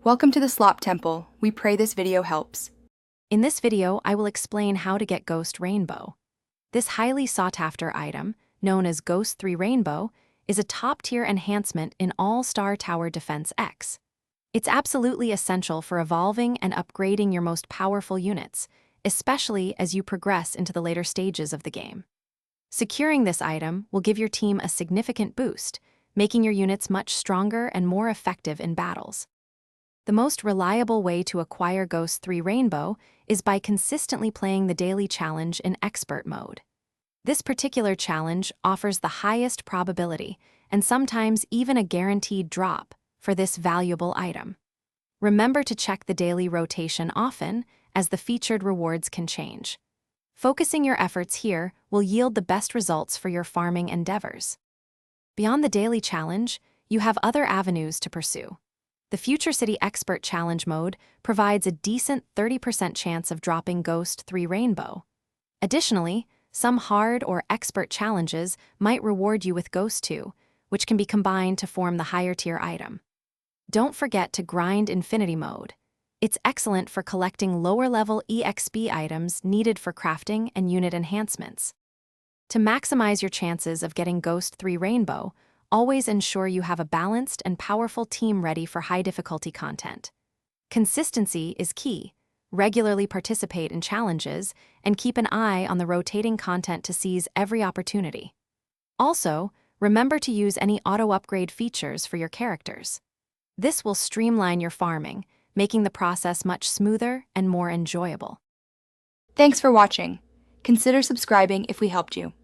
Welcome to the Slop Temple. We pray this video helps. In this video, I will explain how to get Ghost Rainbow. This highly sought-after item, known as Ghost 3 Rainbow, is a top-tier enhancement in All-Star Tower Defense X. It's absolutely essential for evolving and upgrading your most powerful units, especially as you progress into the later stages of the game. Securing this item will give your team a significant boost, making your units much stronger and more effective in battles. The most reliable way to acquire Ghost 3 Rainbow is by consistently playing the daily challenge in Expert mode. This particular challenge offers the highest probability, and sometimes even a guaranteed drop, for this valuable item. Remember to check the daily rotation often, as the featured rewards can change. Focusing your efforts here will yield the best results for your farming endeavors. Beyond the daily challenge, you have other avenues to pursue. The Future City Expert Challenge mode provides a decent 30% chance of dropping Ghost 3 Rainbow. Additionally, some hard or expert challenges might reward you with Ghost 2, which can be combined to form the higher tier item. Don't forget to grind Infinity mode. It's excellent for collecting lower-level EXP items needed for crafting and unit enhancements. To maximize your chances of getting Ghost 3 Rainbow, always ensure you have a balanced and powerful team ready for high-difficulty content. Consistency is key. Regularly participate in challenges and keep an eye on the rotating content to seize every opportunity. Also, remember to use any auto-upgrade features for your characters. This will streamline your farming, making the process much smoother and more enjoyable. Thanks for watching. Consider subscribing if we helped you.